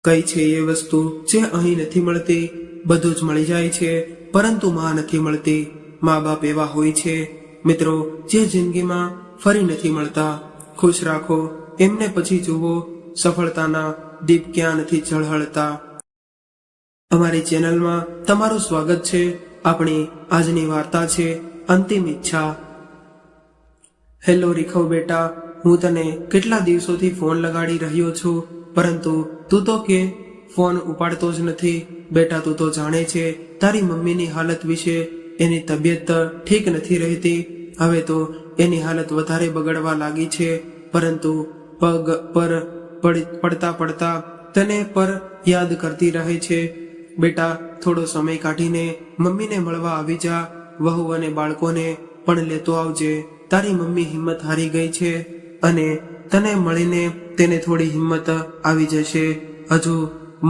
કઈ છે એ વસ્તુ જે અહીં નથી મળતી? બધું જ મળી જાય છે, પરંતુ માં નથી મળતી. મા બાપ એવા હોય છે મિત્રો, જે જિંદગીમાં ફરી નથી મળતા. ખુશ રાખો એમને, પછી જુઓ સફળતાના દીપ ક્યાં નથી ઝળહળતા. અમારી ચેનલમાં તમારું સ્વાગત છે. આપણી આજની વાર્તા છે અંતિમ ઈચ્છા. હેલો રીખવ બેટા, હું તને કેટલા દિવસોથી ફોન લગાડી રહ્યો છું, પરંતુ તું તો કે ફોન ઉપાડતો જ નથી. બેટા, તું તો જાણે છે તારી મમ્મીની હાલત વિશે. એની તબિયત ઠીક નથી રહેતી. હવે તો એની હાલત વધારે બગડવા લાગી છે, પરંતુ પગ પર પડતા પડતા તને પર યાદ કરતી રહે છે. બેટા, થોડો સમય કાઢીને મમ્મીને મળવા આવી જા. વહુ અને બાળકોને પણ લેતો આવજે. તારી મમ્મી હિંમત હારી ગઈ છે અને તને મળીને તેને થોડી હિંમત આવી જશે. હજુ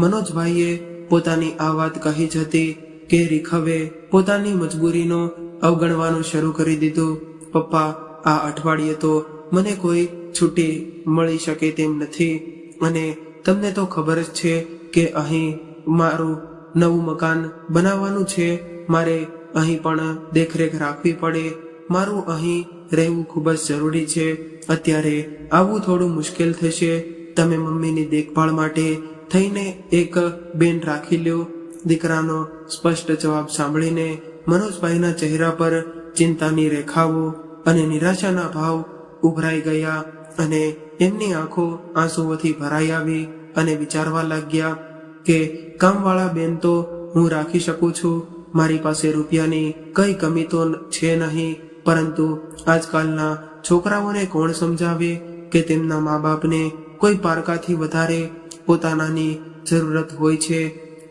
મનોજભાઈએ પોતાની આ વાત કહી જ હતી કે રીખવે પોતાની મજબૂરીનો અવગણવાનું શરૂ કરી દીધું. પપ્પા, આ અઠવાડિયે તો મને કોઈ છુટ્ટી મળી શકે તેમ નથી, અને તમને તો ખબર જ છે કે અહીં મારું નવું મકાન બનાવવાનું છે. મારે અહીં પણ દેખરેખ રાખવી પડે. મારું અહીં રહેવું ખૂબ જ જરૂરી છે. અત્યારે આવવું થોડું મુશ્કેલ થશે. તમે મમ્મીની દેખભાળ માટે થઈને એક બેન રાખી લ્યો. દીકરાનો સ્પષ્ટ જવાબ સાંભળીને મનોજભાઈના ચહેરા પર ચિંતાની રેખાઓ અને નિરાશાના ભાવ ઉભરાઈ ગયા, અને એમની આંખો આંસુઓથી ભરાઈ આવી અને વિચારવા લાગ્યા કે કામવાળા બેન તો હું રાખી શકું છું. મારી પાસે રૂપિયાની કઈ કમી તો છે નહીં, પરંતુ આજકાલના છોકરાઓને કોણ સમજાવે કે તેમના મા બાપને કોઈ પારકાથી વધારે પોતાનાની જરૂરત હોય છે.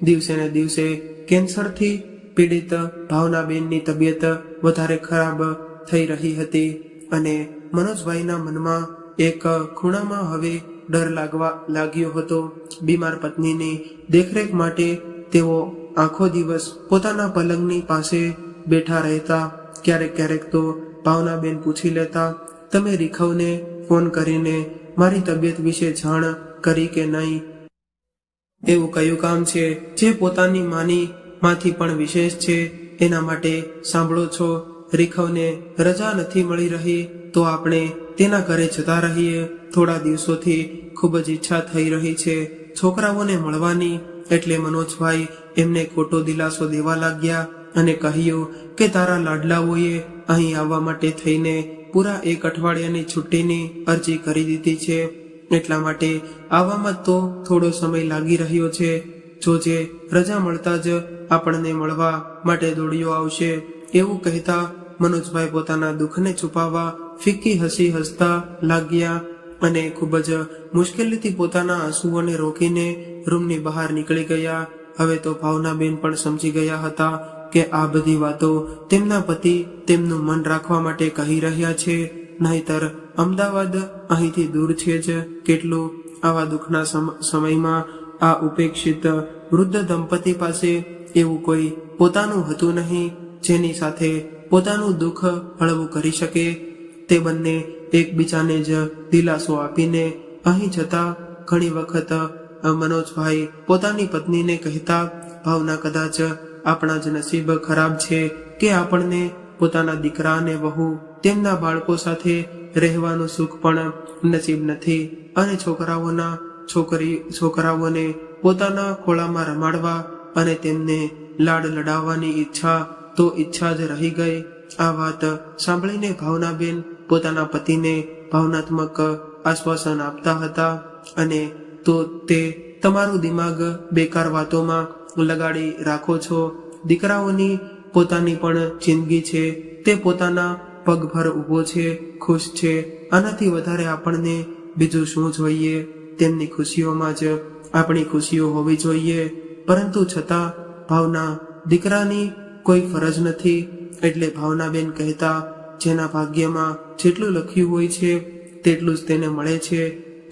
દિવસે ને દિવસે કેન્સરથી પીડિત ભાવનાબેનની તબિયત વધારે ખરાબ થઈ રહી હતી, અને મનોજભાઈના મનમાં એક ખૂણામાં હવે ડર લાગ્યો હતો. બીમાર પત્નીની દેખરેખ માટે તેઓ આખો દિવસ પોતાના પલંગની પાસે બેઠા રહેતા. ક્યારેક ક્યારેક તો ભાવનાબેન પૂછી લેતા, તમે રીખવને ફોન કરીને મારી તબિયત વિશે જાણ કરી કે નહીં? એવું કયું કામ છે જે પોતાની માંથી પણ વિશેષ છે? એના માટે સાંભળો છો, રીખવને રજા નથી મળી રહી, તો આપણે તેના ઘરે જતા રહીએ. થોડા દિવસોથી ખૂબ જ ઈચ્છા થઈ રહી છે છોકરાઓને મળવાની. એટલે મનોજભાઈ એમને ખોટો દિલાસો દેવા લાગ્યા અને કહ્યું કે તારા લાડલાઓએ અહીં આવવા માટે થઈને પૂરા 1 અઠવાડિયાની છુટ્ટીની અરજી કરી દીધી છે. એટલા માટે આવવામાં તો થોડો સમય લાગી રહ્યો છે. જોજે, રજા મળતા જ આપણને મળવા માટે દોડ્યો આવશે. એવું કહેતા મનોજભાઈ પોતાના દુઃખને છુપાવવા ફિક્કી હસી હસતા લાગ્યા, અને ખૂબ જ મુશ્કેલીથી પોતાના આંસુઓને રોકીને રૂમની બહાર નીકળી ગયા. હવે તો ભાવનાબેન પણ સમજી ગયા હતા કે આ બધી વાતો તેમના પતિ તેમનું મન રાખવા માટે કહી રહ્યા છે, નહીતર અમદાવાદ અહીંથી દૂર છે જ કેટલું. આવા દુઃખના સમયમાં આ ઉપેક્ષિત વૃદ્ધ દંપતી પાસે એવું કોઈ પોતાનું હતું નહીં જેની સાથે પોતાનું દુઃખ હળવું કરી શકે. તે બંને એકબીજાને જ દિલાસો આપીને અહીં જતા. ઘણી વખત મનોજભાઈ પોતાની પત્નીને કહેતા, ભાવના, કદાચ આપણા જ નસીબ ખરાબ છે કે આપણને પોતાના દીકરા અને વહુ તેમના બાળકો સાથે રહેવાનું સુખ પણ નસીબ નથી, અને છોકરાઓને પોતાના ખોળામાં રમાડવા અને તેમને લાડ લડાવવાની ઈચ્છા જ રહી ગઈ. આ વાત સાંભળીને ભાવનાબેન પોતાના પતિને ભાવનાત્મક આશ્વાસન આપતા હતા, અને તો તે તમારું દિમાગ બેકાર વાતોમાં લગાડી રાખો છો. દીકરાઓની પોતાની પણ જિંદગી છે. તે પોતાના પગભર ઊભો છે, ખુશ છે. આનાથી વધારે આપણને બીજું શું જોઈએ? તેમની ખુશીઓમાં જ આપણી ખુશીઓ હોવી જોઈએ. પરંતુ છતાં ભાવના, દીકરાની કોઈ ફરજ નથી. એટલે ભાવનાબેન કહેતા, જેના ભાગ્યમાં જેટલું લખ્યું હોય છે તેટલું જ તેને મળે છે.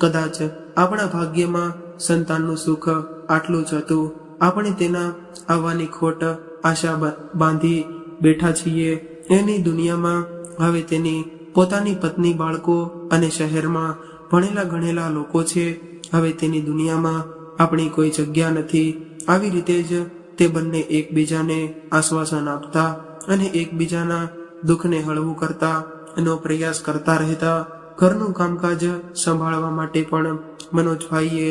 કદાચ આપણા ભાગ્યમાં સંતાનનું સુખ આટલું જ હતું. આપણે તેના આવવાની ખોટ આશા બાંધી બેઠા છીએ. એની દુનિયામાં હવે તેની પોતાની પત્ની, બાળકો અને શહેરમાં ભણેલા ગણેલા લોકો છે. હવે તેની દુનિયામાં આપણી કોઈ જગ્યા નથી. આવી રીતે જ તે બંને એકબીજાને આશ્વાસન આપતા અને એકબીજાના દુઃખને હળવું કરતા એનો પ્રયાસ કરતા રહેતા. ઘરનું કામકાજ સંભાળવા માટે પણ મનોજભાઈએ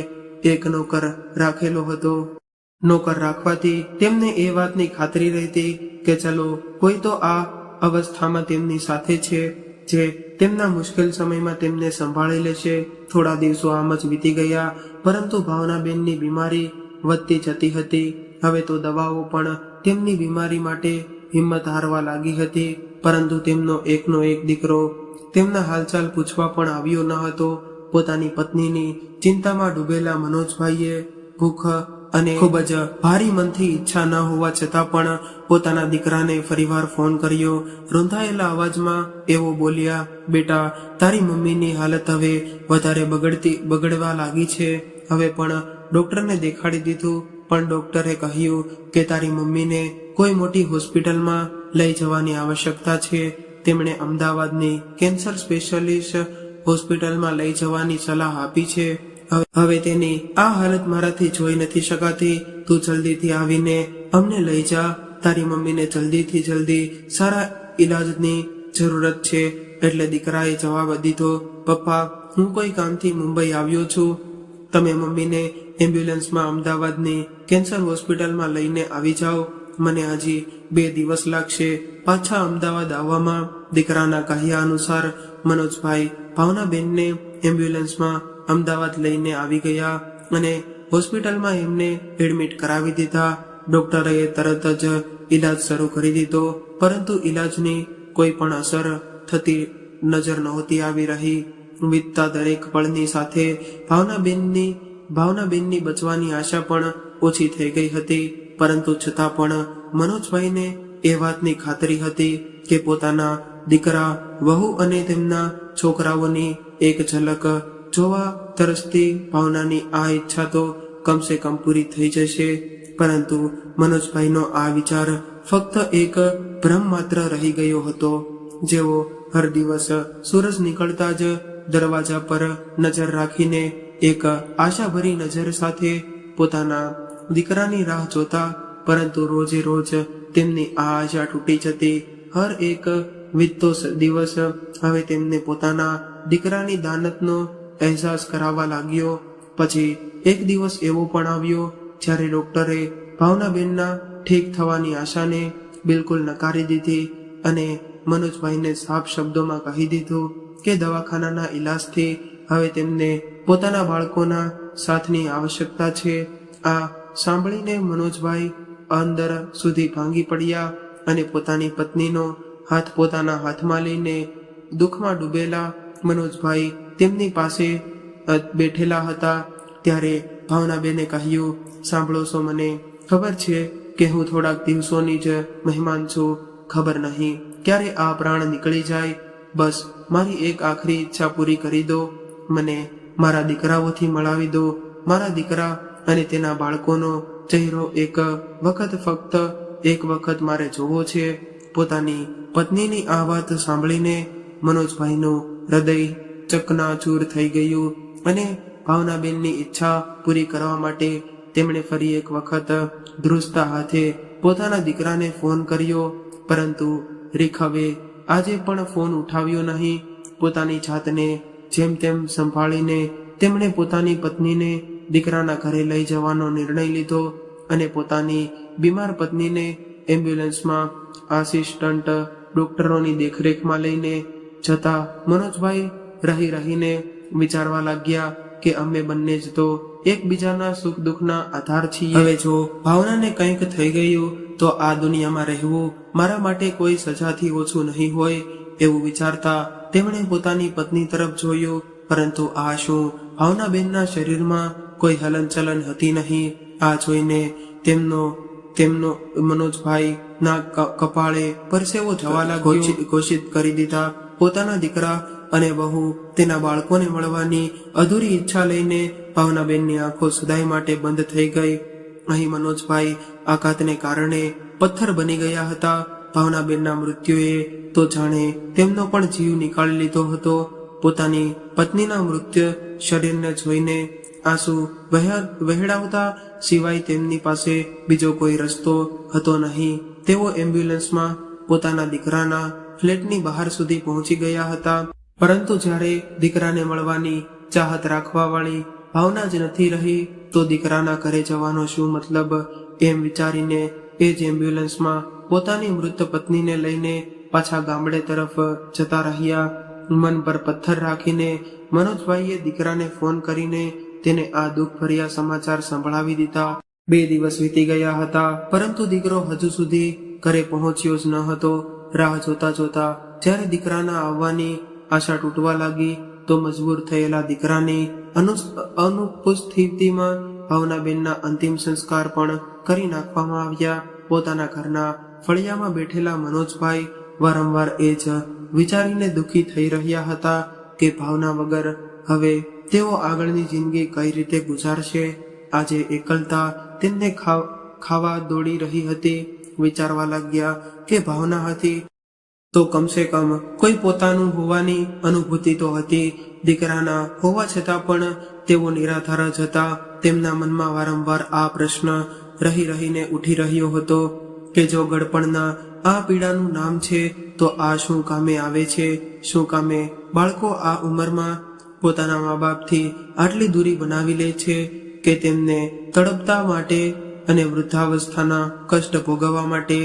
એક નોકર રાખેલો હતો. નોકર રાખવાથી તેમને એ વાતની ખાતરી રહેતી કે ચલો કોઈ તો આ અવસ્થામાં તેમની સાથે છે જે તેમના મુશ્કેલ સમયમાં તેમને સંભાળી લેશે. થોડા દિવસો આમ જ વીતી ગયા, પરંતુ ભાવનાબેનની બીમારી વધતી જતી હતી. હવે તો દવાઓ પણ તેમની બીમારી માટે હિંમત હારવા લાગી હતી. પરંતુ તેમનો એકનો એક દીકરો તેમના હાલચાલ પૂછવા પણ આવ્યો ન હતો. પોતાની પત્નીની ચિંતામાં ડૂબેલા મનોજભાઈએ ભૂખ અને ખૂબ જ ભારી મનથી ઈચ્છા ન હોવા છતાં પણ પોતાના દીકરાને ફરીવાર ફોન કર્યો. રૂંધાયેલા અવાજમાં એવો બોલ્યા, બેટા, તારી મમ્મીની હાલત હવે વધારે બગડવા લાગી છે. હવે પણ ડોક્ટરને દેખાડી દીધું, પણ ડોક્ટરે કહ્યું કે તારી મમ્મીને કોઈ મોટી હોસ્પિટલમાં લઈ જવાની આવશ્યકતા છે. તેમણે અમદાવાદની કેન્સર સ્પેશિયાલિસ્ટ હોસ્પિટલમાં લઈ જવાની સલાહ આપી છે. હવે તેની આ હાલત મારાથી જોઈ નથી શકાતી. તું જલ્દીથી આવીને અમને લઈ જા. તારી મમ્મીને જલ્દીથી જલ્દી સારા ઈલાજની જરૂરત છે. એટલે દીકરાએ જવાબ દીધો, પપ્પા, હું કોઈ કામથી મુંબઈ આવ્યો છું. તમે મમ્મીને એમ્બ્યુલન્સમાં અમદાવાદની કેન્સર હોસ્પિટલમાં લઈને આવી જાઓ. મને હજી 2 દિવસ લાગશે પાછા અમદાવાદ આવવામાં. દીકરાના કહ્યા અનુસાર મનોજભાઈ ભાવનાબેનને એમ્બ્યુલન્સમાં અમદાવાદ લઈને આવી ગયા અને હોસ્પિટલમાં એમને એડમિટ કરાવી દીધા. ડોક્ટરે તરત જ ઈલાજ શરૂ કરી દીધો, પરંતુ ઈલાજની કોઈ પણ અસર થતી નજર નહોતી આવી રહી. વીતતા દરેક પળની સાથે ભાવનાબેનની બચવાની આશા પણ ઓછી થઈ ગઈ હતી. પરંતુ છતાં પણ મનોજભાઈને એ વાતની ખાતરી હતી કે પોતાના દીકરા, વહુ અને તેમના છોકરાઓની એક ઝલક જોવા તરસતી ભાવનાની આ ઈચ્છા તો કમસે કમ પૂરી થઈ જશે. પરંતુ મનોજભાઈનો આ વિચાર ફક્ત એક ભ્રમ માત્ર રહી ગયો હતો. જેઓ હર દિવસ સૂરજ નીકળતા જ દરવાજા પર નજર રાખીને એક આશાભરી નજર સાથે પોતાના દીકરાની રાહ જોતા, પરંતુ રોજે રોજ તેમની આ આશા તૂટી જતી. હર એક વીતતો દિવસ હવે તેમને પોતાના દીકરાની દાનતનો અહેસાસ કરાવવા લાગ્યો. પછી એક દિવસ એવો પણ આવ્યો જ્યારે ડોક્ટરે ભાવનાબેનના ઠીક થવાની આશાને બિલકુલ નકારી દીધી અને મનોજભાઈને સાફ શબ્દોમાં કહી દીધું કે દવાખાનાના ઈલાજથી હવે તેમને પોતાના બાળકોના સાથની આવશ્યકતા છે. આ સાંભળીને મનોજભાઈ અંદર સુધી ભાંગી પડ્યા અને પોતાની પત્નીનો હાથ પોતાના હાથમાં લઈને દુઃખમાં ડૂબેલા મનોજભાઈ તેમની પાસે બેઠેલા હતા. ત્યારે ભાવનાબેને કહ્યું, સાંભળો છો, મને ખબર છે કે હું થોડાક દિવસોની જ મહેમાન છું. ખબર નહીં ક્યારે આ પ્રાણ નીકળી જાય. બસ મારી એક આખરી ઈચ્છા પૂરી કરી દો. મને મારા દીકરાઓથી મળાવી દો. મારા દીકરા અને તેના બાળકોનો ચહેરો ફક્ત એક વખત મારે જોવો છે. પોતાની પત્નીની આ વાત સાંભળીને મનોજભાઈનું હૃદય ચકનાચૂર થઈ ગયું અને ભાવનાબેનની ઈચ્છા પૂરી કરવા માટે તેમણે ફરી એક વખત ધ્રુજતા હાથે પોતાના દીકરાને ફોન કર્યો. પરંતુ રેખાવે આજે પણ ફોન ઉઠાવ્યો નહીં. પોતાની જાતને જેમ તેમ સંભાળીને તેમણે પોતાની પત્નીને દીકરાના ઘરે લઈ જવાનો નિર્ણય લીધો અને પોતાની બીમાર પત્નીને એમ્બ્યુલન્સમાં આસિસ્ટન્ટ ડોક્ટરોની દેખરેખમાં લઈને જતા મનોજભાઈ રહીને વિચારવા લાગ્યા કે અમે બંને જ તો એકબીજાના સુખ દુઃખના આધાર છીએ. હવે જો ભાવનાને કંઈક થઈ ગયું તો આ દુનિયામાં રહેવું મારા માટે કોઈ સજાથી ઓછું નહીં હોય એવું વિચારતા તેમણે પોતાની પત્ની તરફ જોયું. પરંતુ આ શું? ભાવનાબેનના શરીરમાં કોઈ હલનચલન હતી નહીં. આ જોઈને તેમનો મનોજભાઈ ના કપાળે પરસેવો જવા લાગ્યો. ઘોષિત કરી દીધા. પોતાના દીકરા અને વહુ તેના બાળકોને મળવાની અધૂરી ઈચ્છા લઈને ભાવનાબેનની આંખો સદાય માટે બંધ થઈ ગઈ. અહીં મનોજભાઈ આઘાતને કારણે પથ્થર બની ગયા હતા. ભાવનાબેનના મૃત્યુએ તો જાણે તેમનો પણ જીવ નીકાળી લીધો હતો. પોતાની પત્નીના મૃત્યુ શરીરને જોઈને આંસુ વહેડાવતા સિવાય તેમની પાસે બીજો કોઈ રસ્તો હતો નહીં. તેઓ એમ્બ્યુલન્સમાં પોતાના દીકરાના ફ્લેટની બહાર સુધી પહોંચી ગયા હતા. પરંતુ જ્યારે દીકરાને મળવાની ચાહત રાખવા વાળી ભાવના જ નથી રહી તો દીકરાના ઘરે જવાનો શું મતલબ, એમ વિચારીને એ જ એમ્બ્યુલન્સમાં પોતાની મૃત પત્નીને લઈને પાછા ગામડે તરફ જતા રહ્યા. મન પર પથ્થર રાખીને મનોજભાઈએ દીકરાને ફોન કરીને તેને આ દુઃખભર્યા સમાચાર સંભળાવી દીધા. 2 દિવસ વીતી ગયા હતા પરંતુ દીકરો હજુ સુધી ઘરે પહોંચ્યો જ ન હતો. રાહ જોતા જોતા જ્યારે દીકરાના આવવાની આશા તૂટવા લાગી તો મજબૂર થયેલા દીકરાની અનુપસ્થિતિમાં ભાવનાબેનના અંતિમ સંસ્કાર પણ કરી નાખવામાં આવ્યા. પોતાના ઘરના ફળિયામાં બેઠેલા મનોજભાઈ વારંવાર એ જ વિચારીને દુઃખી થઈ રહ્યા હતા કે ભાવના વગર હવે તેઓ આગળની જિંદગી કઈ રીતે ગુજારશે. આજે એકલતા તેમને ખાવા દોડી રહી હતી. વિચારવા લાગ્યા કે ભાવના હતી તો કમસે કમ કોઈ પોતાનું હોવાની અનુભૂતિ તો હતી. દીકરાના હોવા છતાં પણ તેઓ નિરાધાર જ હતા. તેમના મનમાં વારંવાર આ પ્રશ્ન રહીને ઉઠી રહ્યો હતો કે જો ગળપણના આ પીડાનું નામ છે તો આ શું કામે આવે છે? શું કામે બાળકો આ ઉંમરમાં પોતાના મા બાપથી આટલી દૂરી બનાવી લે છે કે તેમને તડપતા માટે અને વૃદ્ધાવસ્થાના કષ્ટ ભોગવવા માટે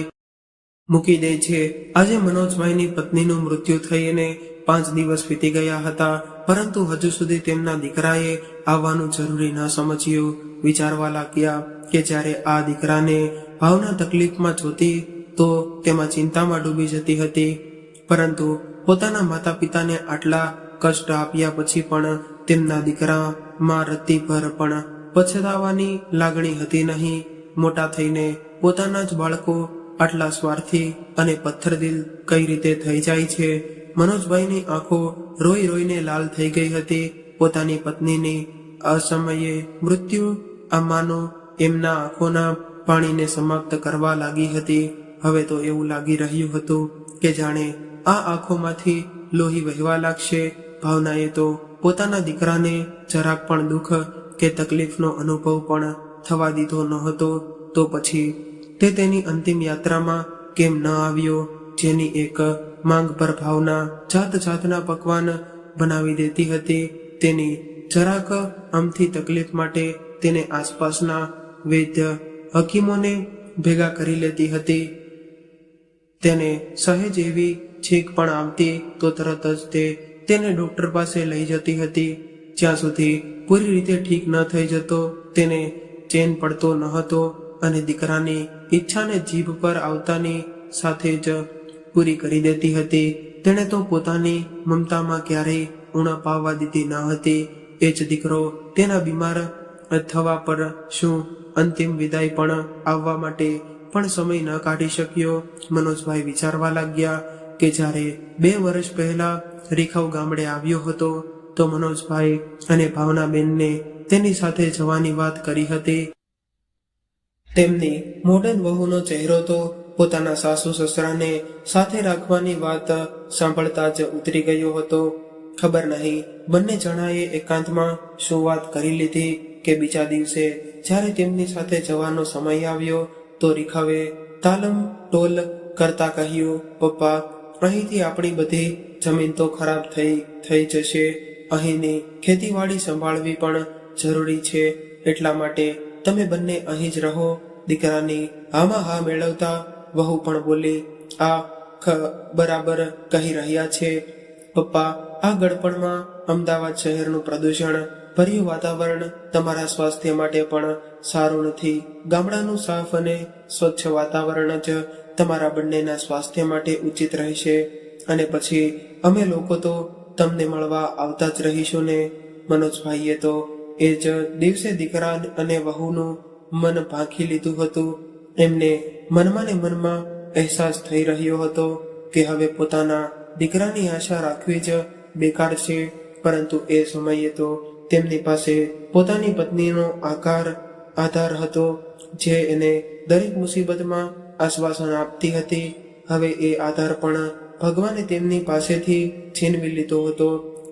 મૂકી દે છે. આજે મનોજભાઈની પત્નીનું મૃત્યુ થઈને 5 દિવસ વીતી ગયા હતા પરંતુ હજુ સુધી તેમના દીકરાએ આવવાનું જરૂરી ન સમજ્યું. વિચારવા લાગ્યા કે જ્યારે આ દીકરાને ભાવના તકલીફમાં જોતી તો તેમાં ચિંતામાં ડૂબી જતી હતી. પરંતુ પોતાના માતા પિતાને આટલા કષ્ટ આપ્યા પછી પણ તેમના દીકરામાં રત્તીભર પણ પછતાવાની લાગણી હતી નહીં. મોટા થઈને પોતાના જ બાળકો આટલા સ્વાર્થી અને પથ્થરદિલ કઈ રીતે થઈ જાય છે? મનોજભાઈની આંખો રોઈને લાલ થઈ ગઈ હતી. પોતાની પત્નીની અસમયે મૃત્યુ આમાંનો એમના આંખોના પાણીને સમાપ્ત કરવા લાગી હતી. હવે તો એવું લાગી રહ્યું હતું કે જાણે આ આંખોમાંથી લોહી વહેવા લાગશે. ભાવનાએ તો પોતાના દીકરાને જરાક પણ દુઃખ કે તકલીફનો અનુભવ પણ થવા દીધો નહોતો. તો પછી તે તેની અંતિમ યાત્રામાં કેમ ન આવ્યો? જેની એક માંગ પર ભાવના જાતના પકવાન બનાવી દેતી હતી. તેની જરાક આમથી તકલીફ માટે તેને આસપાસના વૈદ્ય હકીમોને ભેગા કરી લેતી હતી. તેને સહેજ એવી છીંક પણ આવતી તો તરત જ તેને ડોક્ટર પાસે લઈ જતી હતી. જ્યાં સુધી પૂરી રીતે ઠીક ન થઈ જતો તેને ચેન પડતો ન હતો અને દીકરાની ઈચ્છાને જીભ પર આવતાની સાથે જ પૂરી કરી દેતી હતી. તેણે તો પોતાની મમતામાં ક્યારેય ઉણપ આવવા દીધી ન હતી. એ જ દીકરો તેના બીમાર થવા પર શું અંતિમ વિદાય પણ આવવા માટે પણ સમય ન કાઢી શક્યો. મનોજભાઈ વિચારવા લાગ્યા કે જ્યારે 2 વર્ષ પહેલા રીખવ ગામડે આવ્યો હતો તો મનોજભાઈ અને ભાવનાબેનને તેની સાથે જવાની વાત કરી હતી. તેમની મોડર્ન વહુનો ચહેરો તો પોતાના સાસુ સસરાને સાથે રાખવાની વાત સાંભળતા જ ઉતરી ગયો હતો. ખબર નહીં બંને જણાએ એકાંતમાં શું વાત કરી લીધી કે બીજા દિવસે જ્યારે તેમની સાથે જવાનો સમય આવ્યો તો રીખવે તાલમ ટોલ કરતા કહ્યું, પપ્પા, અહીંથી આપણી બધી જમીન તો ખરાબ થઈ જશે. અહીંની ખેતીવાડી સંભાળવી પણ જરૂરી છે. એટલા માટે તમે બંને અહીં જ રહો. દીકરાની હામાં હા મેળવતા વહુ પણ બોલી, આ બરાબર કહી રહ્યા છે પપ્પા. આ ગળપણમાં અમદાવાદ શહેરનું પ્રદૂષણ ભર્યું વાતાવરણ તમારા સ્વાસ્થ્ય માટે પણ સારું નથી. ગામડાનું સાફ અને સ્વચ્છ વાતાવરણ જ તમારા બંનેના સ્વાસ્થ્ય માટે ઉચિત રહેશે. અને પછી અમે લોકો તો તમને મળવા આવતા જ રહીશું ને. મનોજભાઈએ તો એ જ દિવસે દીકરા અને વહુનું મન ભાંખી લીધું હતું. એમને મનમાં ને મનમાં અહેસાસ થઈ રહ્યો હતો કે હવે પોતાના દીકરાની આશા રાખવી જ બેકાર છે. પરંતુ એ સમયે તો તેમની પાસે પોતાની પત્નીનો આધાર હતો જે એને દરેક મુસીબતમાં આશ્વાસન આપતી હતી. હવે એ આધાર પણ ભગવાને તેમની પાસેથી છીનવી લીધો હતો.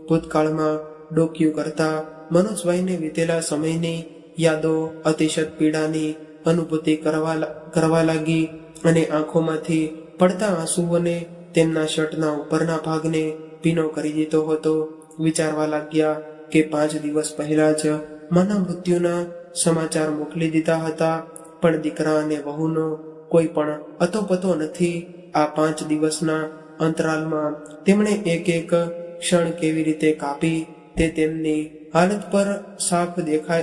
ભૂતકાળમાં ડોક્યું કરતા મનોજભાઈને વીતેલા સમયની યાદો અતિશત પીડાની અનુભૂતિ કરવા લાગી અને આંખોમાંથી પડતા આંસુઓને તેમના શર્ટના ઉપરના ભાગને ભીનો કરી દીધો હતો. વિચારવા લાગ્યા કે 5 દિવસ પહેલા જ માના મૃત્યુના સમાચાર મોકલી દીધા હતા, પણ દીકરા અને વહુનો કોઈ પણ અતોપતો નથી. આ 5 દિવસના અંતરાલમાં તેમણે એક એક ક્ષણ કેવી રીતે કાપી તે તેમની હાલત પર સાફ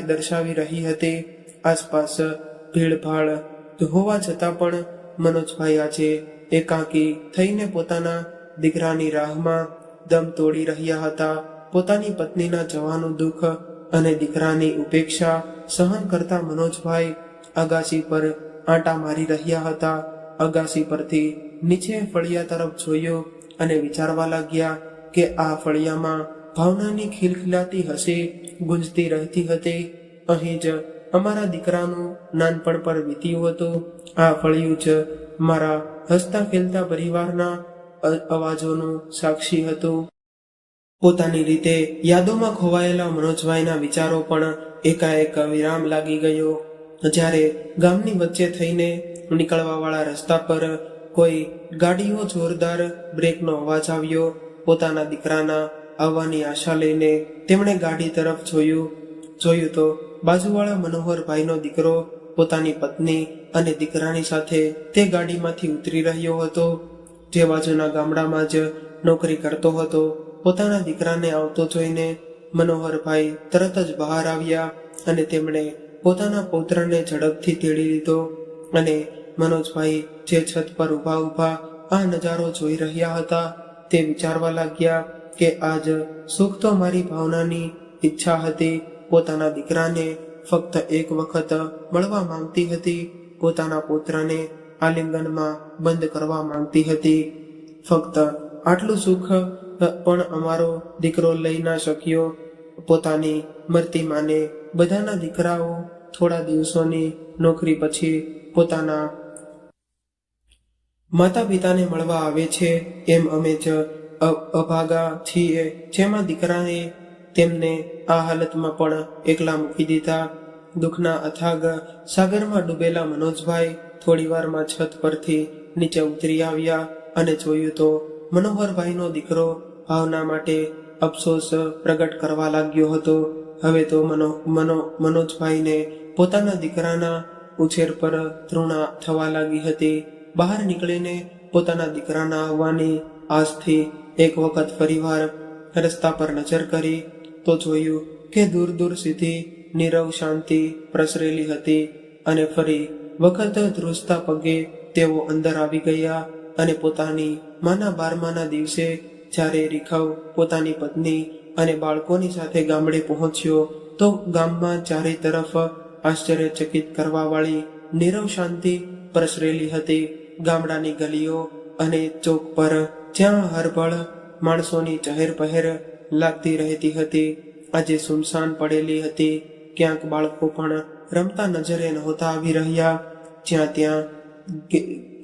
દર્શાવી રહી હતી. આસપાસ ભીડભાડ હોવા છતાં પણ મનોજભાઈ આજે એકાંકી થઈને પોતાના દીકરાની રાહમાં દમ તોડી રહ્યા હતા. પોતાની પત્નીના જવાનું દુઃખ અને દીકરાની ઉપેક્ષા સહન કરતા મનોજભાઈ અગાસી પર આંટા મારી રહ્યા હતા. અગાસી પરથી નીચે ફળિયા તરફ જોયો અને વિચારવા લાગ્યા કે આ ફળિયામાં ભાવનાની ખિલખિલાતી હસી ગુંજતી રહેતી હતી. અહીં જ અમારા દીકરાનું નાનપણ પર વીત્યું હતું. આ ફળિયું જ મારા હસતા ખેલતા પરિવારના અવાજોનું સાક્ષી હતું. પોતાની રીતે યાદોમાં ખોવાયેલા મનોજભાઈના વિચારો પણ એકાએક વિરામ લાગી ગયો. જ્યારે ગામની વચ્ચે થઈને નીકળવા વાળા રસ્તા પર કોઈ ગાડીઓ જોરદાર બ્રેકનો અવાજ આવ્યો. પોતાના દીકરાના આવવાની આશા લઈને તેમણે ગાડી તરફ જોયું તો બાજુવાળા મનોહરભાઈનો દીકરો પોતાની પત્ની અને દીકરાની સાથે તે ગાડીમાંથી ઉતરી રહ્યો હતો. જે બાજુના ગામડામાં જ નોકરી કરતો હતો. પોતાના દીકરાને આવતો જોઈને મનોહરભાઈ તરત જ બહાર આવ્યા અને તેમણે પોતાના પૌત્રને ઝડપથી તેડી લીધો. અને મનોજભાઈ જે છત પર ઊભા આ નજારો જોઈ રહ્યા હતા તે વિચારવા લાગ્યા કે આજ સુખ તો મારી ભાવનાની ઈચ્છા હતી. પોતાના દીકરાને ફક્ત એક વખત મળવા માંગતી હતી. પોતાના પુત્રને આલિંગનમાં બંધ કરવા માંગતી હતી. ફક્ત આટલું સુખ પણ અમારો દીકરો લઈ ના શક્યો. પોતાની મરતી માને બધાના દીકરાઓ થોડા દિવસોની નોકરી પછી પોતાના માતા પિતાને મળવા આવે છે, એમ અમે જ અભાગા છીએ, જેમાં દીકરાએ તેમને આ હાલતમાં પણ એકલા મૂકી દીધા. દુઃખના અથાગ સાગરમાં ડૂબેલા મનોજભાઈ થોડીવારમાં છત પરથી નીચે ઉતરી આવ્યા અને જોયું તો મનોહરભાઈનો દીકરો ભાવના માટે અફસોસ પ્રગટ કરવા લાગ્યો હતો. હવે તો મનોજભાઈને પોતાના દીકરાના ઉછેર પર તૃણા થવા લાગી હતી. બહાર નીકળીને પોતાના દીકરાના આવવાની આજથી એક વખત ફરીવાર રસ્તા પર નજર કરી તો જોયું કે દૂર દૂર સુધી નીરવ શાંતિ પ્રસરેલી હતી. અને ફરી વખત ધ્રુજતા પગે તેઓ અંદર આવી ગયા અને પોતાની માના 12માના દિવસે જ્યારે રીખવ પોતાની પત્ની અને બાળકોની સાથે ગામડે પહોંચ્યો તો ગામમાં ચારે તરફ આશ્ચર્યચકિત કરવા વાળી નીરવ શાંતિ પ્રસરેલી હતી. ગામડાની ગલીઓ અને ચોક પર જ્યાં હરભળ માણસોની ચહેર પહેર લાગતી રહેતી હતી આજે સુમસાન પડેલી હતી. ક્યાંક બાળકો પણ રમતા નજરે નહોતા આવી રહ્યા. જ્યાં ત્યાં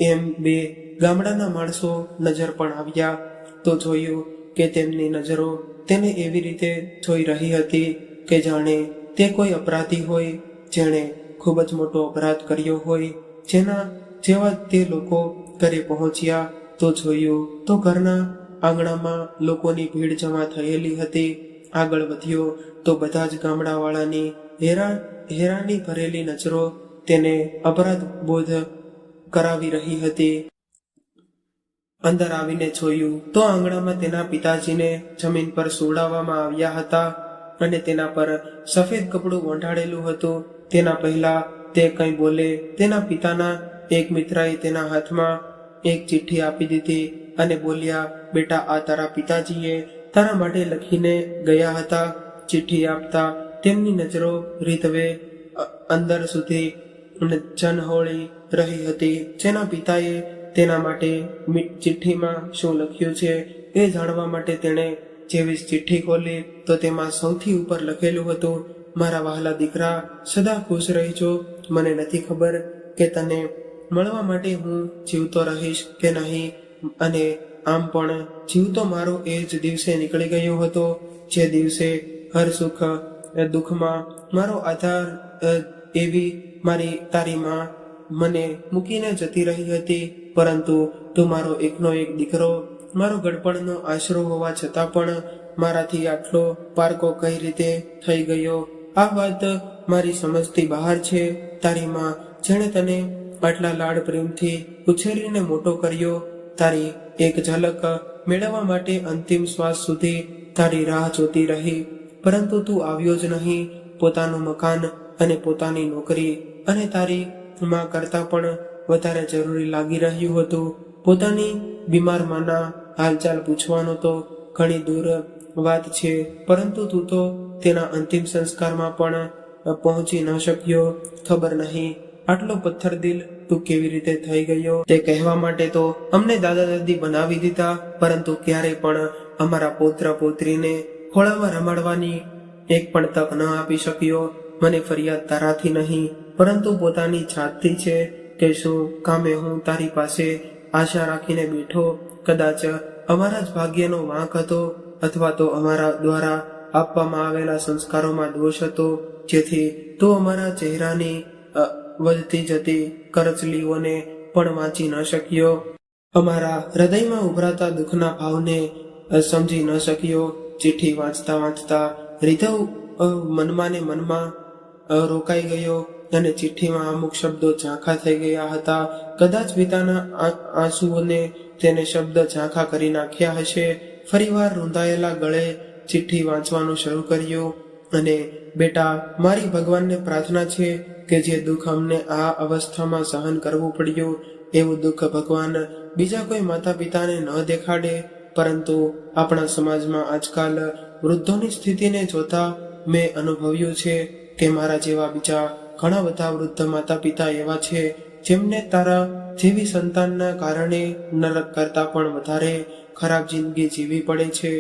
એમ બે ગામડાના માણસો નજર પણ આવ્યા તો જોયું કે તેમની નજરો તેને એવી રીતે જોઈ રહી હતી કે જાણે તે કોઈ અપરાધી હોય, જેણે ખૂબ જ મોટો અપરાધ કર્યો હોય. જેવા તે લોકો ઘરે પહોંચ્યા તો જોયું તો ઘરના આંગણામાં લોકોની ભીડ જમા થયેલી હતી. આગળ વધ્યો તો બધા જ ગામડાવાળાની હેરાની ભરેલી નજરો તેને અપરાધ બોધ કરાવી રહી હતી. અંદર આવીને જોયું તો આંગણામાં તેના પિતાજીને જમીન પર સુવડાવવામાં આવ્યા હતા અને તેના પર સફેદ કપડું ઓઢાડેલું હતું. તેના પહેલા તે કંઈ બોલે તેના પિતાના એક મિત્રએ તેના હાથમાં એક ચિઠ્ઠી આપી દીધી અને બોલ્યા, બેટા, આ તારા પિતાજીએ તારા માટે લખીને ગયા હતા. ચિઠ્ઠી આપતા તેમની નજરો રીતવે અંદર સુધી જનહોળી રહી હતી. જેના પિતાએ તેના માટે ચિઠ્ઠીમાં શું લખ્યું છે એ જાણવા માટે તેણે જેવી ચિઠ્ઠી ખોલી તો તેમાં સૌથી ઉપર લખેલું હતું, મારા વહાલા દીકરા, સદા ખુશ રહેજો. મને નથી ખબર કે તને મળવા માટે હું જીવતો રહીશ કે નહીં, અને આમ પણ જીવતો મારો એ જ દિવસે નીકળી ગયો હતો જે દિવસે હર સુખ દુઃખમાં મારો આધાર એવી મારી તારી માં મને મૂકીને જતી રહી હતી, પરંતુ તું મારો એકનો એક દીકરો, મારો ગડપણનો આશરો હોવા છતાં પણ મારાથી આટલો પારકો કઈ રીતે થઈ ગયો? આ વાત મારી સમજથી બહાર છે. તારી માં જેણે તને આટલા લાડ પ્રેમથી ઉછેરીને મોટો કર્યો, તારી એક ઝલક મેળવવા માટે અંતિમ શ્વાસ સુધી તારી રાહ જોતી રહી, પરંતુ તું આવ્યો જ નહીં. પોતાનું મકાન અને પોતાની નોકરી અને તારી માં કરતાં પણ વધારે જરૂરી લાગી રહ્યું હતું. પોતાની બીમાર માના હાલચાલ પૂછવાનો તો ઘણી દૂર વાત છે, પરંતુ તું તો તેના અંતિમ સંસ્કારમાં પણ પહોંચી ન શક્યો. ખબર નહીં આટલો પથ્થર દિલ તું કેવી રીતે થઈ ગયો. તે કહેવા માટે તો અમને દાદા દાદી બનાવી દીધા, પરંતુ ક્યારેય પણ અમારા પૌત્ર પૌત્રીને ખોળામાં રમાડવાની એક પણ તક ન આપી શક્યો. મને ફરિયાદ તારાથી નહીં, પરંતુ પોતાની જાતથી છે કે શું કામે હું તારી પાસે આશા રાખીને બેઠો. કદાચ અમારા જ ભાગ્યનો વાંક હતો, અથવા તો અમારા દ્વારા આપવામાં આવેલા સંસ્કારોમાં દોષ હતો, જેથી તું અમારા ચહેરાની વધતી જતી કરચલીઓને પણ વાંચી ન શક્યો. અમારા હૃદયમાં ઉભરાતા દુઃખના ભાવને સમજી ન શક્યો. ચિઠ્ઠી વાંચતા વાંચતા રીધવ મનમાં ને મનમાં રોકાઈ ગયો, અને ચિઠ્ઠીમાં અમુક શબ્દો ઝાંખા થઈ ગયા હતા. કદાચ પિતાના આંસુઓને તેને શબ્દ ઝાંખા કરી નાખ્યા હશે. ફરીવાર રૂંધાયેલા ગળે ચિઠ્ઠી વાંચવાનું શરૂ કર્યું. અને બેટા, મારી ભગવાનને પ્રાર્થના છે કે જે દુઃખ અમને આ અવસ્થામાં સહન કરવું પડ્યું, એવું દુઃખ ભગવાન બીજા કોઈ માતા પિતાને ન દેખાડે. પરંતુ આપણા સમાજમાં આજકાલ વૃદ્ધોની સ્થિતિને જોતા મેં અનુભવ્યું છે કે મારા જેવા બીજા ઘણા બધા વૃદ્ધ માતા પિતા એવા છે જેમને તારા જેવી સંતાનના કારણે નરક કરતા પણ વધારે ખરાબ જિંદગી જીવવી પડે છે.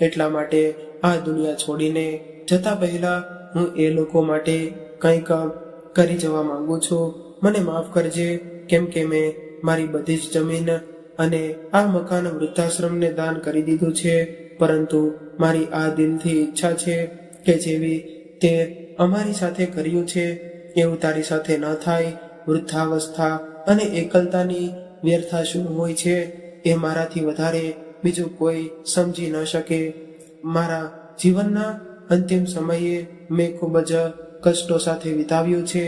એટલા માટે આ દુનિયા છોડીને જતા પહેલા હું એ લોકો માટે કંઈક કરી જવા માંગુ છું. મને માફ કરજે, કેમ કે મેં મારી બધી જ જમીન અને આ મકાન વૃદ્ધાશ્રમને દાન કરી દીધું છે. પરંતુ મારી આ દિલથી ઈચ્છા છે કે જેવી તે અમારી સાથે કર્યું છે એવું તારી સાથે ન થાય. વૃદ્ધાવસ્થા અને એકલતાની વ્યર્થા શું હોય છે એ મારાથી વધારે બીજું કોઈ સમજી ન શકે. મારા જીવનના અંતિમ સમયે મેં ખૂબ જ કષ્ટો સાથે વિતાવ્યું છે.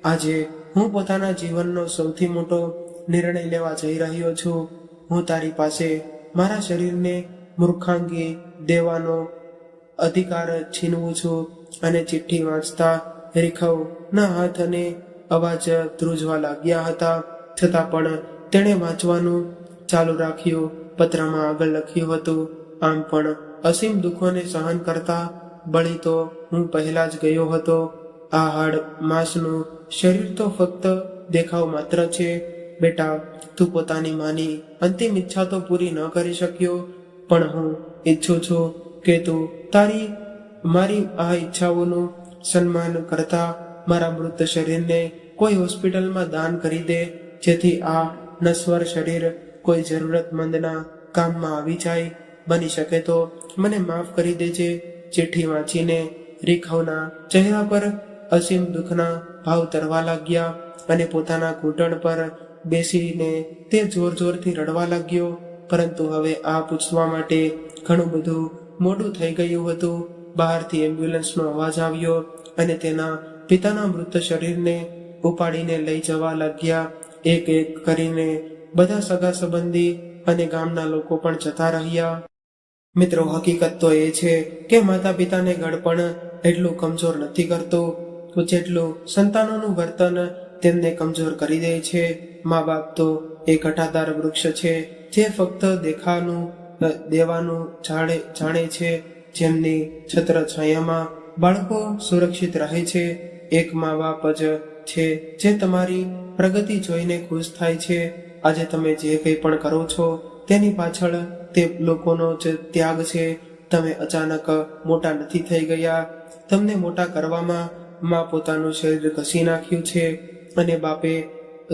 આજે હું પોતાના જીવનનો સૌથી મોટો નિર્ણય લેવા જઈ રહ્યો છું. હું તારી પાસે મારા શરીરને મૂર્ખાંગી દેવાનો અધિકાર છીનવું છું. અને ચિઠ્ઠી વાંચતા રીખવના હાથ અને અવાજ ધ્રુજવા લાગ્યા હતા, છતાં પણ તેણે વાંચવાનું ચાલુ રાખ્યું. પત્રમાં આગળ લખ્યું હતું, આમ પણ અસીમ દુઃખોને સહન કરતા બળી તો હું પહેલા જ ગયો હતો. આ હાડ માંસનું શરીર તો ફક્ત દેખાવ માત્ર છે. બેટા, તું પોતાની માની અંતિમ ઈચ્છા તો પૂરી ન કરી શક્યો, પણ હું ઈચ્છું છું કે તું મારી આ ઈચ્છાઓનું સન્માન કરતા મારા મૃત શરીરને કોઈ હોસ્પિટલમાં દાન કરી દે, જેથી આ નશ્વર શરીર કોઈ જરૂરતમંદના કામમાં આવી જાય. બની શકે તો મને માફ કરી દેજે. ચિઠ્ઠી વાંચીને રીખવના ચહેરા પર અસીમ દુઃખના ભાવ તરવા લાગ્યા, અને પોતાના ઘૂંટણ પર બેસીને તે જોર જોરથી રડવા લાગ્યો. પરંતુ હવે આ પૂછવા માટે ઘણું બધું મોડું થઈ ગયું હતું. બહારથી એમ્બ્યુલન્સનો અવાજ આવ્યો, અને તેના પિતાના મૃત શરીરને ઉપાડીને લઈ જવા લાગ્યા. એક એક કરીને બધા સગા સંબંધી અને ગામના લોકો પણ જતા રહ્યા. મિત્રો, હકીકત તો એ છે કે માતા પિતાને ગળપણ એટલું કમજોર નથી કરતું જેટલું સંતાનોનું વર્તન તેમને કમજોર કરી દે છે. મા બાપ તો એ ઘટાદાર વૃક્ષ છે જે ફક્ત દેવાનું જાણે છે, જેમની છત્ર છાયામાં બાળકો સુરક્ષિત રહે છે. એક મા બાપ જ છે જે તમારી પ્રગતિ જોઈને ખુશ થાય છે. આજે તમે જે કંઈ પણ કરો છો તેની પાછળ તે લોકોનો જ ત્યાગ છે. તમે અચાનક મોટા નથી થઈ ગયા. તમને મોટા કરવામાં માં પોતાનું શરીર ઘસી નાખ્યું છે, અને બાપે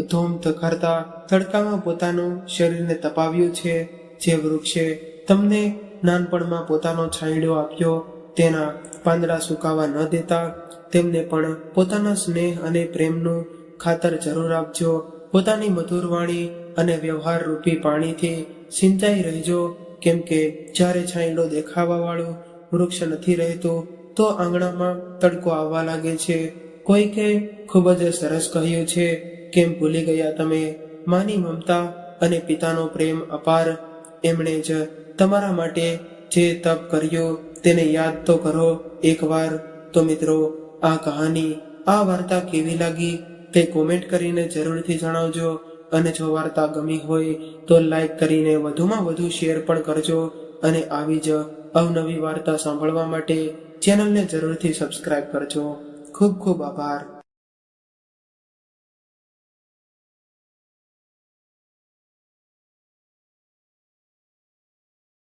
ધૂમ ધખાડતા તડકામાં પોતાનું શરીરને તપાવ્યું છે. જે વૃક્ષે તમને નાનપણમાં પોતાનો છાંયડો આપ્યો, તેના પાંદડા સુકાવા ન દેતા. તેમને પણ પોતાના સ્નેહ અને પ્રેમનું ખાતર જરૂર આપજો. પોતાની મધુર વાણી અને વ્યવહાર રૂપી પાણીથી સિંચાઈ રહેજો. કેમ કે જ્યારે છાંયડો દેખાવા વાળું વૃક્ષ નથી રહેતું તો આંગણામાં તડકો આવવા લાગે છે. કોઈકે ખૂબ જ સરસ કહ્યું છે, કેમ ભૂલી ગયા તમે? માની મમતા અને પિતાનો પ્રેમ અપાર. એમણે જ તમારા માટે જે તપ કર્યું તેને યાદ તો કરો એકવાર. તો મિત્રો, આ કહાની, આ વાર્તા કેવી લાગી તે કોમેન્ટ કરીને જરૂરથી જણાવજો. અને જો વાર્તા ગમી હોય તો લાઈક કરીને વધુમાં વધુ શેર પણ કરજો. અને આવી જ અવનવી વાર્તા સાંભળવા માટે ચેનલને જરૂરથી સબસ્ક્રાઇબ કરજો. ખૂબ ખૂબ આભાર.